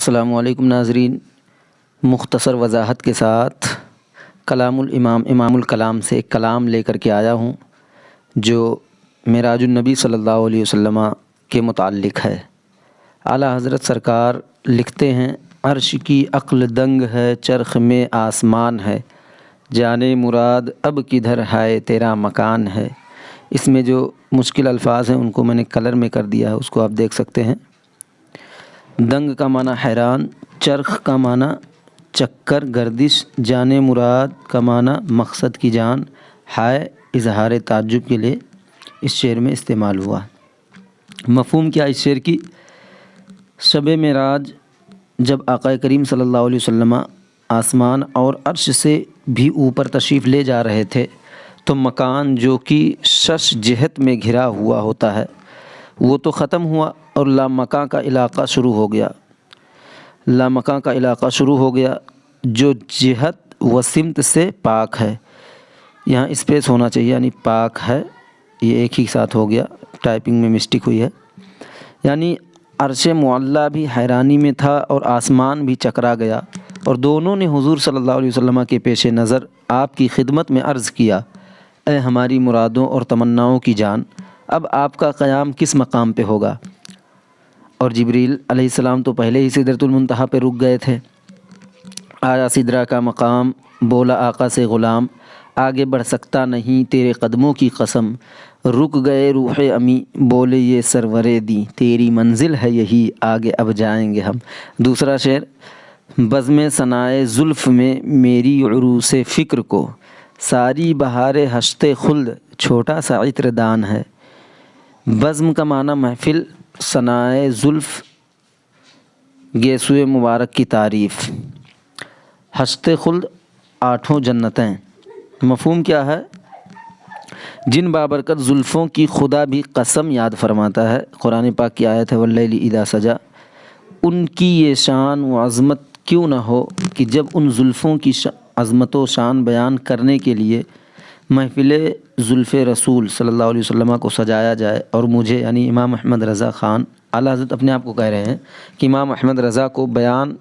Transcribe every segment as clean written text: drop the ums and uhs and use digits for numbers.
السلام علیکم ناظرین، مختصر وضاحت کے ساتھ امام الکلام سے ایک کلام لے کر کے آیا ہوں جو معراج النبی صلی اللہ علیہ وسلم کے متعلق ہے۔ اعلیٰ حضرت سرکار لکھتے ہیں، عرش کی عقل دنگ ہے، چرخ میں آسمان ہے، جانے مراد اب کدھر ہے تیرا مکان ہے۔ اس میں جو مشکل الفاظ ہیں ان کو میں نے کلر میں کر دیا ہے، اس کو آپ دیکھ سکتے ہیں۔ دنگ کا معنی حیران، چرخ کا معنی چکر گردش، جانے مراد کا معنی مقصد کی جان، ہے اظہار تعجب کے لیے اس شعر میں استعمال ہوا۔ مفہوم کیا اس شعر کی؟ شب معراج جب آقا کریم صلی اللہ علیہ وسلم آسمان اور عرش سے بھی اوپر تشریف لے جا رہے تھے تو مکان جو کہ 6 جہت میں گھرا ہوا ہوتا ہے وہ تو ختم ہوا اور لامکاں کا علاقہ شروع ہو گیا۔ لامکاں کا علاقہ شروع ہو گیا جو جہت و سمت سے پاک ہے۔ یہاں اسپیس ہونا چاہیے، یعنی پاک ہے، یہ ایک ہی ساتھ ہو گیا، ٹائپنگ میں مسٹیک ہوئی ہے۔ یعنی عرش معلیٰ بھی حیرانی میں تھا اور آسمان بھی چکرا گیا، اور دونوں نے حضور صلی اللہ علیہ وسلم کے پیش نظر آپ کی خدمت میں عرض کیا، اے ہماری مرادوں اور تمناؤں کی جان، اب آپ کا قیام کس مقام پہ ہوگا؟ اور جبریل علیہ السلام تو پہلے ہی سدرۃ المنتہا پہ رک گئے تھے۔ آیا سدرہ کا مقام، بولا آقا سے غلام، آگے بڑھ سکتا نہیں تیرے قدموں کی قسم، رک گئے روح امی، بولے یہ سرور دی، تیری منزل ہے یہی، آگے اب جائیں گے ہم۔ دوسرا شعر، بزم ثنائے زلف میں میری عروس فکر کو، ساری بہار ہشت خلد چھوٹا سا عطر دان ہے۔ بزم کا معنی محفل، ثنائے زلف گیسوئے مبارک کی تعریف، ہشت خلد 8 جنتیں۔ مفہوم کیا ہے؟ جن بابرکت زلفوں کی خدا بھی قسم یاد فرماتا ہے، قرآن پاک کی آیت ہے واللیل اذا سجا، ان کی یہ شان و عظمت کیوں نہ ہو کہ جب ان زلفوں کی عظمت و شان بیان کرنے کے لیے محفل زلف رسول صلی اللہ علیہ وسلم کو سجایا جائے، اور مجھے یعنی امام احمد رضا خان، اعلیٰ حضرت اپنے آپ کو کہہ رہے ہیں کہ امام احمد رضا کو بیان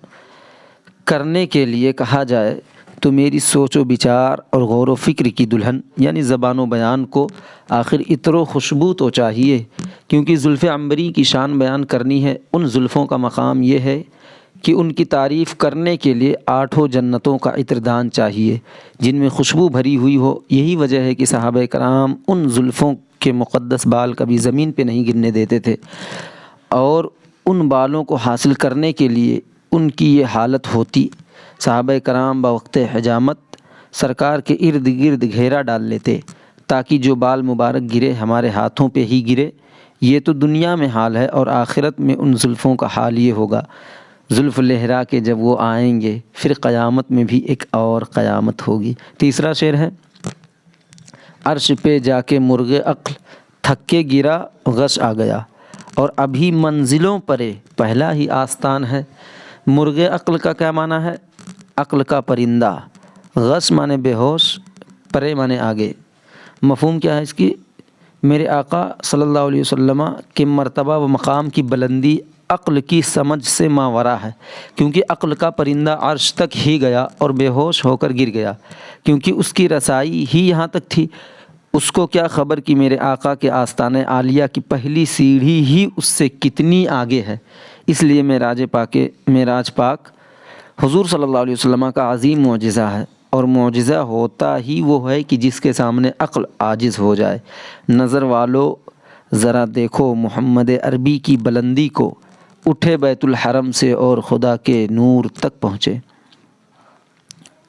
کرنے کے لیے کہا جائے تو میری سوچ و بچار اور غور و فکر کی دلہن یعنی زبان و بیان کو آخر عطر و خوشبو تو چاہیے، کیونکہ زلف عنبری کی شان بیان کرنی ہے۔ ان زلفوں کا مقام یہ ہے کہ ان کی تعریف کرنے کے لیے 8 جنتوں کا عطردان چاہیے جن میں خوشبو بھری ہوئی ہو۔ یہی وجہ ہے کہ صحابہ کرام ان زلفوں کے مقدس بال کبھی زمین پہ نہیں گرنے دیتے تھے، اور ان بالوں کو حاصل کرنے کے لیے ان کی یہ حالت ہوتی۔ صحابہ کرام بوقت حجامت سرکار کے ارد گرد گھیرا ڈال لیتے تاکہ جو بال مبارک گرے ہمارے ہاتھوں پہ ہی گرے۔ یہ تو دنیا میں حال ہے، اور آخرت میں ان زلفوں کا حال یہ ہوگا، زلف لہرا کے جب وہ آئیں گے پھر قیامت میں بھی ایک اور قیامت ہوگی۔ تیسرا شعر ہے، عرش پہ جا کے مرغ عقل تھک کے گرا، غش آ گیا، اور ابھی منزلوں پرے پہلا ہی آستان ہے۔ مرغ عقل کا کیا معنی ہے؟ عقل کا پرندہ، غش معنی بے ہوش، پرے معنی آگے۔ مفہوم کیا ہے اس کی؟ میرے آقا صلی اللہ علیہ وسلم کے مرتبہ و مقام کی بلندی عقل کی سمجھ سے ماوراء ہے، کیونکہ عقل کا پرندہ عرش تک ہی گیا اور بے ہوش ہو کر گر گیا، کیونکہ اس کی رسائی ہی یہاں تک تھی۔ اس کو کیا خبر کہ میرے آقا کے آستانِ عالیہ کی پہلی سیڑھی ہی اس سے کتنی آگے ہے۔ اس لیے معراج پاک حضور صلی اللہ علیہ وسلم کا عظیم معجزہ ہے، اور معجزہ ہوتا ہی وہ ہے کہ جس کے سامنے عقل عاجز ہو جائے۔ نظر والو ذرا دیکھو محمد عربی کی بلندی کو، اٹھے بیت الحرم سے اور خدا کے نور تک پہنچے۔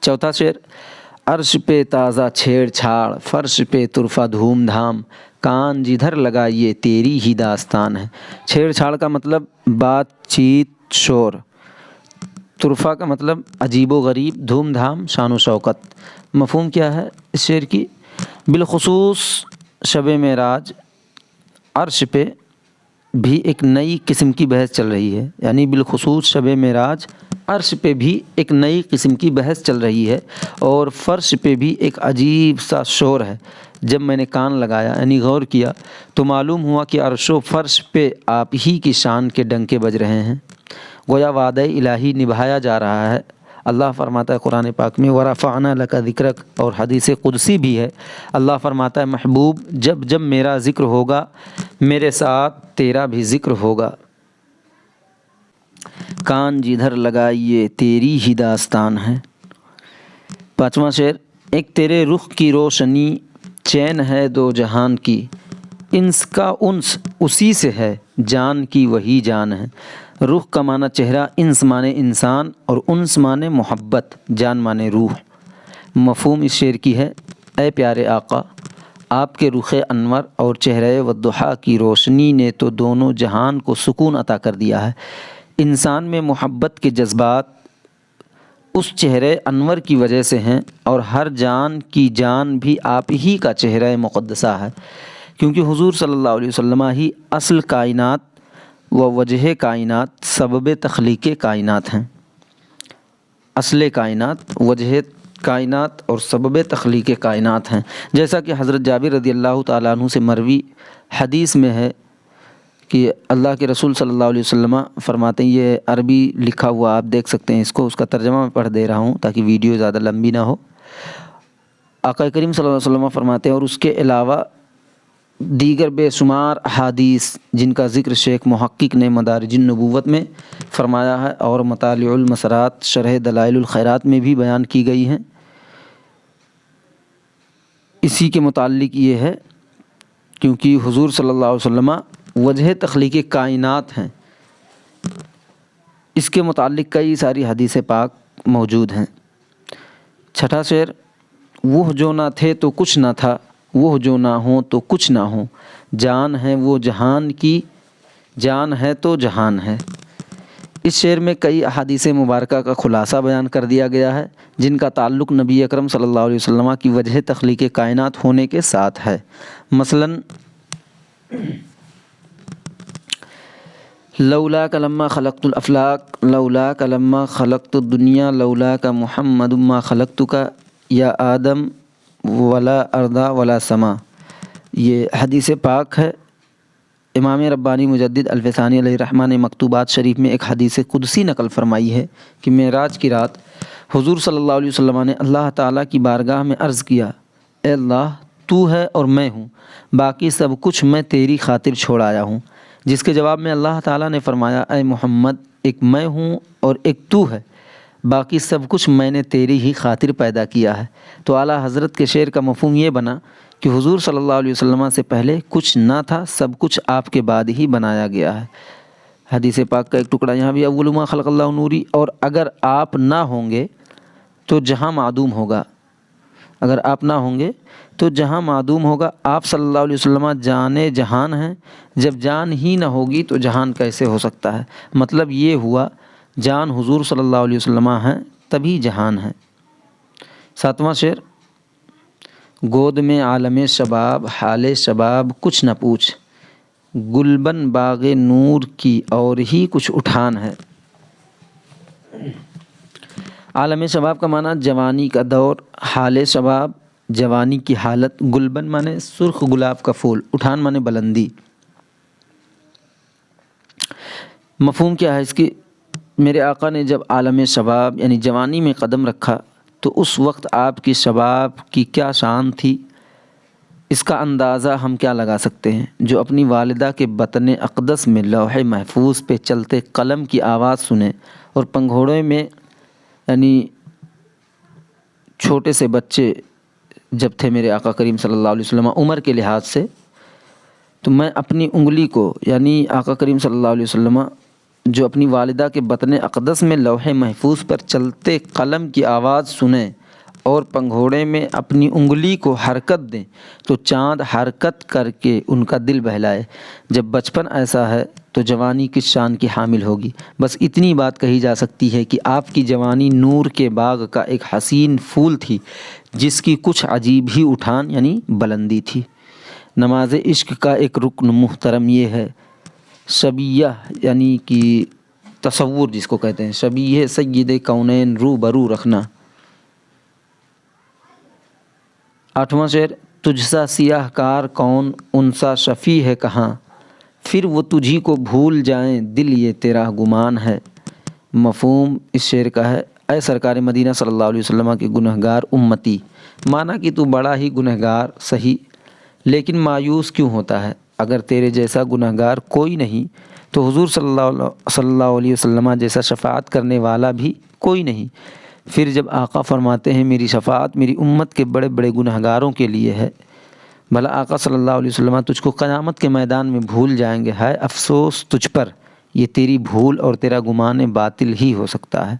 چوتھا شعر، عرش پہ تازہ چھیڑ چھاڑ، فرش پہ طرفہ دھوم دھام، کان جدھر لگائیے تیری ہی داستان ہے۔ چھیڑ چھاڑ کا مطلب بات چیت، شور۔ طرفہ کا مطلب عجیب و غریب، دھوم دھام، شان و شوکت۔ مفہوم کیا ہے اس شعر کی؟ بالخصوص شب معراج عرش پہ بھی ایک نئی قسم کی بحث چل رہی ہے، یعنی بالخصوص شب معراج عرش پہ بھی ایک نئی قسم کی بحث چل رہی ہے، اور فرش پہ بھی ایک عجیب سا شور ہے۔ جب میں نے کان لگایا یعنی غور کیا تو معلوم ہوا کہ عرش و فرش پہ آپ ہی کی شان کے ڈنکے بج رہے ہیں۔ گویا وعدہ الہی نبھایا جا رہا ہے۔ اللہ فرماتا ہے قرآن پاک میں وَرَفَعْنَا لَكَ ذِكْرَكَ، اور حدیث قدسی بھی ہے، اللہ فرماتا ہے محبوب جب جب میرا ذکر ہوگا میرے ساتھ تیرا بھی ذکر ہوگا۔ کان جدھر لگائیے تیری ہی داستان ہے۔ پانچواں شعر، ایک تیرے رخ کی روشنی چین ہے دو جہان کی، انس کا انس اسی سے ہے جان کی وہی جان ہے۔ رخ کا معنی چہرہ، انس معنی انسان، اور انس معنی محبت، جان معنی روح۔ مفہوم اس شعر کی ہے، اے پیارے آقا آپ کے رخ انور اور چہرہ والضحیٰ کی روشنی نے تو دونوں جہان کو سکون عطا کر دیا ہے۔ انسان میں محبت کے جذبات اس چہرہ انور کی وجہ سے ہیں، اور ہر جان کی جان بھی آپ ہی کا چہرہ مقدسہ ہے، کیونکہ حضور صلی اللہ علیہ وسلم ہی اصل کائنات و وجہ کائنات، سبب تخلیق کائنات ہیں۔ اصل کائنات، وجہ کائنات اور سبب تخلیق کائنات ہیں، جیسا کہ حضرت جابر رضی اللہ تعالیٰ عنہ سے مروی حدیث میں ہے کہ اللہ کے رسول صلی اللہ علیہ وسلم فرماتے ہیں، یہ عربی لکھا ہوا آپ دیکھ سکتے ہیں اس کو، اس کا ترجمہ میں پڑھ دے رہا ہوں تاکہ ویڈیو زیادہ لمبی نہ ہو۔ آقا کریم صلی اللہ علیہ وسلم فرماتے ہیں، اور اس کے علاوہ دیگر بے شمار احادیث جن کا ذکر شیخ محقق نے مدارج النبوت میں فرمایا ہے اور مطالع المسرات شرح دلائل الخیرات میں بھی بیان کی گئی ہیں۔ اسی کے متعلق یہ ہے کیونکہ حضور صلی اللہ علیہ وسلم وجہ تخلیق کائنات ہیں، اس کے متعلق کئی ساری حدیث پاک موجود ہیں۔ چھٹا شعر، وہ جو نہ تھے تو کچھ نہ تھا، وہ جو نہ ہوں تو کچھ نہ ہوں، جان ہے وہ جہان کی، جان ہے تو جہان ہے۔ اس شعر میں کئی احادیث مبارکہ کا خلاصہ بیان کر دیا گیا ہے جن کا تعلق نبی اکرم صلی اللہ علیہ وسلم کی وجہ تخلیق کائنات ہونے کے ساتھ ہے۔ مثلاً لولاک لما خلقت الافلاق، لولاک لما خلقت الدنیا، لولاک محمد ما خلقتک یا آدم ولا ارضا ولا سما۔ یہ حدیث پاک ہے۔ امام ربانی مجدد الفسانی علیہ الرحمہ نے مکتوبات شریف میں ایک حدیث قدسی نقل فرمائی ہے کہ معراج کی رات حضور صلی اللہ علیہ وسلم نے اللہ تعالیٰ کی بارگاہ میں عرض کیا، اے اللہ تو ہے اور میں ہوں، باقی سب کچھ میں تیری خاطر چھوڑ آیا ہوں۔ جس کے جواب میں اللہ تعالیٰ نے فرمایا، اے محمد ایک میں ہوں اور ایک تو ہے، باقی سب کچھ میں نے تیری ہی خاطر پیدا کیا ہے۔ تو اعلیٰ حضرت کے شعر کا مفہوم یہ بنا کہ حضور صلی اللہ علیہ وسلم سے پہلے کچھ نہ تھا، سب کچھ آپ کے بعد ہی بنایا گیا ہے۔ حدیث پاک کا ایک ٹکڑا یہاں بھی، اول ما خلق اللہ نوری، اور اگر آپ نہ ہوں گے تو جہاں معدوم ہوگا، اگر آپ نہ ہوں گے تو جہاں معدوم ہوگا۔ آپ صلی اللہ علیہ وسلم جان جہان ہیں، جب جان ہی نہ ہوگی تو جہان کیسے ہو سکتا ہے؟ مطلب یہ ہوا جان حضور صلی اللہ علیہ وسلم ہیں تبھی جہان ہے۔ ساتواں شعر، گود میں عالم شباب حال شباب کچھ نہ پوچھ، گلبن باغ نور کی اور ہی کچھ اٹھان ہے۔ عالم شباب کا معنی جوانی کا دور، حال شباب جوانی کی حالت، گلبن معنی سرخ گلاب کا پھول، اٹھان معنی بلندی۔ مفہوم کیا ہے اس کی؟ میرے آقا نے جب عالم شباب یعنی جوانی میں قدم رکھا تو اس وقت آپ کی شباب کی کیا شان تھی، اس کا اندازہ ہم کیا لگا سکتے ہیں؟ جو اپنی والدہ کے بطن اقدس میں لوح محفوظ پہ چلتے قلم کی آواز سنے، اور پنگھوڑے میں یعنی چھوٹے سے بچے جب تھے میرے آقا کریم صلی اللہ علیہ وسلم عمر کے لحاظ سے، تو میں اپنی انگلی کو یعنی آقا کریم صلی اللہ علیہ وسلم جو اپنی والدہ کے بطن اقدس میں لوح محفوظ پر چلتے قلم کی آواز سنیں اور پنگھوڑے میں اپنی انگلی کو حرکت دیں تو چاند حرکت کر کے ان کا دل بہلائے۔ جب بچپن ایسا ہے تو جوانی کس شان کی حامل ہوگی؟ بس اتنی بات کہی جا سکتی ہے کہ آپ کی جوانی نور کے باغ کا ایک حسین پھول تھی جس کی کچھ عجیب ہی اٹھان یعنی بلندی تھی۔ نماز عشق کا ایک رکن محترم یہ ہے شبیہ یعنی کہ تصور جس کو کہتے ہیں، شبیہ سید کونین رو برو رکھنا۔ آٹھواں شعر، تجھ سا سیاہ کار کون ان سا شفیع ہے کہاں، پھر وہ تجھی کو بھول جائیں دل یہ تیرا گمان ہے۔ مفہوم اس شعر کا ہے، اے سرکار مدینہ صلی اللہ علیہ وسلم کی گنہگار امتی، مانا کہ تو بڑا ہی گنہگار صحیح، لیکن مایوس کیوں ہوتا ہے؟ اگر تیرے جیسا گنہگار کوئی نہیں تو حضور صلی اللہ علیہ وسلم جیسا شفاعت کرنے والا بھی کوئی نہیں۔ پھر جب آقا فرماتے ہیں میری شفاعت میری امت کے بڑے بڑے گنہگاروں کے لیے ہے، بھلا آقا صلی اللہ علیہ وسلم تجھ کو قیامت کے میدان میں بھول جائیں گے، ہائے افسوس تجھ پر، یہ تیری بھول اور تیرا گمان باطل ہی ہو سکتا ہے۔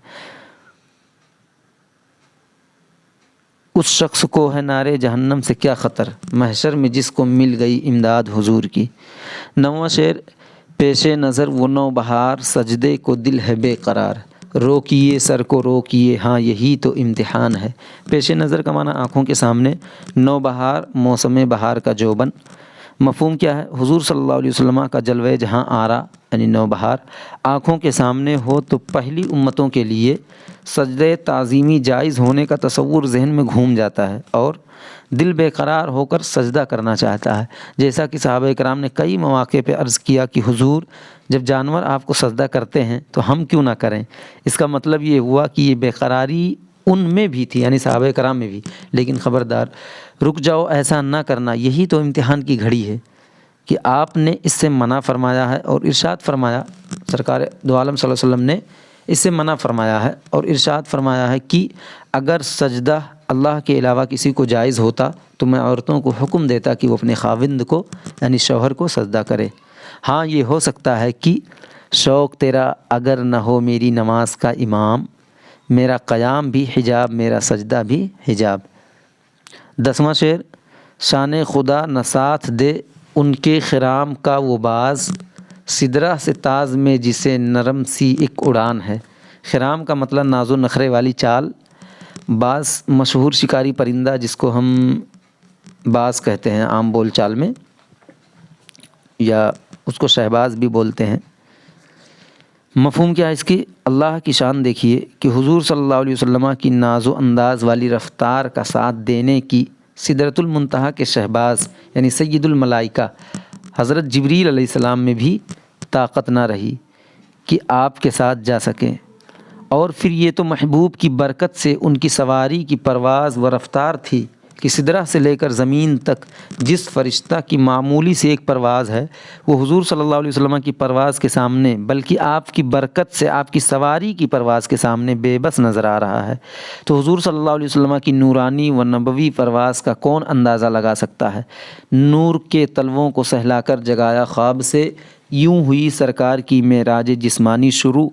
اس شخص کو ہے نارے جہنم سے کیا خطر، محشر میں جس کو مل گئی امداد حضور کی۔ نواں شعر، پیش نظر وہ نو بہار، سجدے کو دل ہے بے قرار، روکیے سر کو روکیے ہاں یہی تو امتحان ہے۔ پیش نظر کا معنی آنکھوں کے سامنے، نو بہار موسم بہار کا جوبن۔ مفہوم کیا ہے؟ حضور صلی اللہ علیہ وسلم کا جلوہ جہاں آرا یعنی نو بہار آنکھوں کے سامنے ہو تو پہلی امتوں کے لیے سجدہ تعظیمی جائز ہونے کا تصور ذہن میں گھوم جاتا ہے اور دل بے قرار ہو کر سجدہ کرنا چاہتا ہے، جیسا کہ صحابہ کرام نے کئی مواقع پہ عرض کیا کہ حضور جب جانور آپ کو سجدہ کرتے ہیں تو ہم کیوں نہ کریں؟ اس کا مطلب یہ ہوا کہ یہ بے قراری ان میں بھی تھی، یعنی صحابہ کرام میں بھی، لیکن خبردار رک جاؤ، ایسا نہ کرنا، یہی تو امتحان کی گھڑی ہے کہ آپ نے اس سے منع فرمایا ہے اور ارشاد فرمایا، سرکار دو عالم صلی اللہ علیہ وسلم نے اس سے منع فرمایا ہے اور ارشاد فرمایا ہے کہ اگر سجدہ اللہ کے علاوہ کسی کو جائز ہوتا تو میں عورتوں کو حکم دیتا کہ وہ اپنے خاوند کو یعنی شوہر کو سجدہ کرے۔ ہاں یہ ہو سکتا ہے کہ شوق تیرا اگر نہ ہو میری نماز کا امام، میرا قیام بھی حجاب میرا سجدہ بھی حجاب۔ 10واں شعر، شان خدا نہ ساتھ دے ان کے خرام کا وہ باز، سدرہ سے تاز میں جسے نرم سی ایک اڑان ہے۔ خرام کا مطلب ناز و نخرے والی چال۔ باز مشہور شکاری پرندہ جس کو ہم باز کہتے ہیں عام بول چال میں، یا اس کو شہباز بھی بولتے ہیں۔ مفہوم کیا ہے اس کی؟ اللہ کی شان دیکھیے کہ حضور صلی اللہ علیہ وسلم کی ناز و انداز والی رفتار کا ساتھ دینے کی سدرۃ المنتہا کے شہباز یعنی سید الملائکہ حضرت جبریل علیہ السلام میں بھی طاقت نہ رہی کہ آپ کے ساتھ جا سکیں، اور پھر یہ تو محبوب کی برکت سے ان کی سواری کی پرواز و رفتار تھی کہ سدرہ سے لے کر زمین تک جس فرشتہ کی معمولی سے ایک پرواز ہے وہ حضور صلی اللہ علیہ وسلم کی پرواز کے سامنے، بلکہ آپ کی برکت سے آپ کی سواری کی پرواز کے سامنے بے بس نظر آ رہا ہے۔ تو حضور صلی اللہ علیہ وسلم کی نورانی و نبوی پرواز کا کون اندازہ لگا سکتا ہے؟ نور کے تلووں کو سہلا کر جگایا خواب سے، یوں ہوئی سرکار کی معراج جسمانی شروع،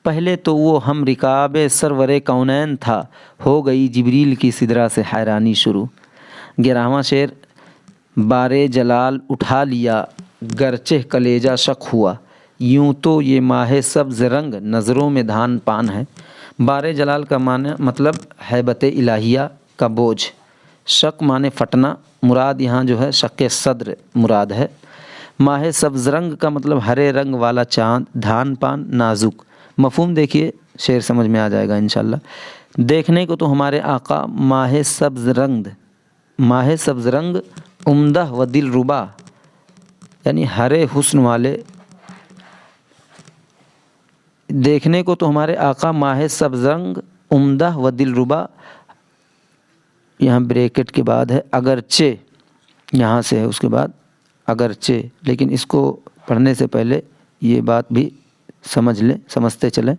پہلے تو وہ ہم رکاب سرور کونین تھا، ہو گئی جبریل کی سدرہ سے حیرانی شروع۔ 11واں شعر، بار جلال اٹھا لیا گرچہ کلیجہ شق ہوا، یوں تو یہ ماہ سبز رنگ نظروں میں دھان پان ہے۔ بار جلال کا معنی مطلب ہیبت الہیہ کا بوجھ، شق معنی پھٹنا، مراد یہاں جو ہے شق صدر مراد ہے۔ ماہ سبز رنگ کا مطلب ہرے رنگ والا چاند، دھان پان نازک۔ مفہوم دیکھیے، شعر سمجھ میں آ جائے گا انشاءاللہ۔ دیکھنے کو تو ہمارے آقا ماہ سبز رنگ عمدہ و دل ربا یعنی ہرے حسن والے، دیکھنے کو تو ہمارے آقا ماہ سبز رنگ عمدہ و دل ربا، یہاں بریکٹ کے بعد ہے اگرچہ، یہاں سے ہے اس کے بعد اگرچہ، لیکن اس کو پڑھنے سے پہلے یہ بات بھی سمجھتے چلیں۔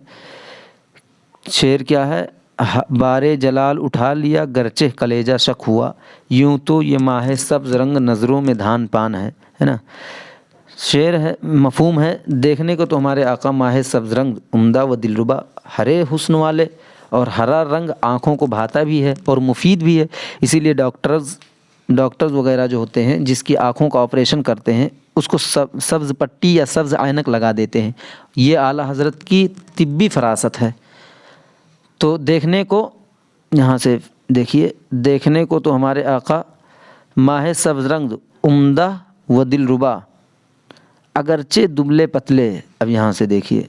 شعر کیا ہے؟ بار جلال اٹھا لیا گرچہ کلیجہ شق ہوا، یوں تو یہ ماہ سبز رنگ نظروں میں دھان پان ہے نا۔ شعر ہے، مفہوم ہے، دیکھنے کو تو ہمارے آقا ماہ سبز رنگ عمدہ و دلربا، ہرے حسن والے، اور ہرا رنگ آنکھوں کو بھاتا بھی ہے اور مفید بھی ہے، اسی لیے ڈاکٹرز وغیرہ جو ہوتے ہیں جس کی آنکھوں کا آپریشن کرتے ہیں اس کو سبز پٹی یا سبز عینک لگا دیتے ہیں، یہ اعلیٰ حضرت کی طبی فراست ہے۔ تو دیکھنے کو، یہاں سے دیکھیے، دیکھنے کو تو ہمارے آقا ماہ سبز رنگ عمدہ و دلربا اگرچہ دبلے پتلے، اب یہاں سے دیکھیے،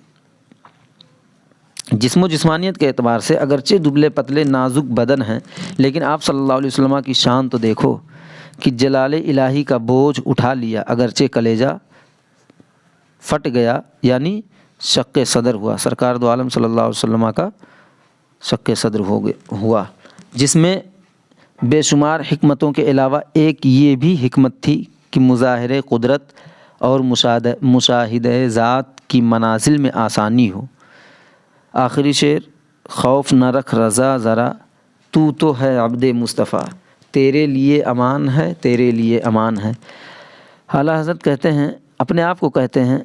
جسم و جسمانیت کے اعتبار سے اگرچہ دبلے پتلے نازک بدن ہیں، لیکن آپ صلی اللہ علیہ وسلم کی شان تو دیکھو کہ جلال الہی کا بوجھ اٹھا لیا اگرچہ کلیجہ پھٹ گیا، یعنی شق صدر ہوا، سرکار دو عالم صلی اللہ علیہ وسلم کا شق صدر ہوا، جس میں بے شمار حکمتوں کے علاوہ ایک یہ بھی حکمت تھی کہ مظاہرے قدرت اور مشاہدہ ذات کی منازل میں آسانی ہو۔ آخری شعر: خوف نہ رکھ رضا ذرا، تو ہے عبد مصطفیٰ، تیرے لیے امان ہے، تیرے لیے امان ہے۔ اعلیٰ حضرت کہتے ہیں، اپنے آپ کو کہتے ہیں،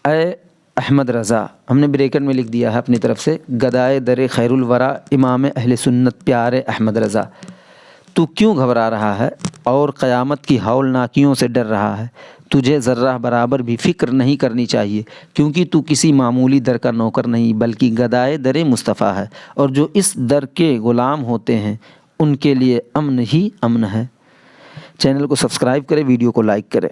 اے احمد رضا، ہم نے بریکٹ میں لکھ دیا ہے اپنی طرف سے، گدائے در خیر الورا، امام اہل سنت پیارے احمد رضا، تو کیوں گھبرا رہا ہے اور قیامت کی ہولناکیوں سے ڈر رہا ہے؟ تجھے ذرہ برابر بھی فکر نہیں کرنی چاہیے، کیونکہ تو کسی معمولی در کا نوکر نہیں بلکہ گدائے در مصطفیٰ ہے، اور جو اس در کے غلام ہوتے ہیں ان کے لیے امن ہی امن ہے۔ چینل کو سبسکرائب کریں، ویڈیو کو لائک کریں۔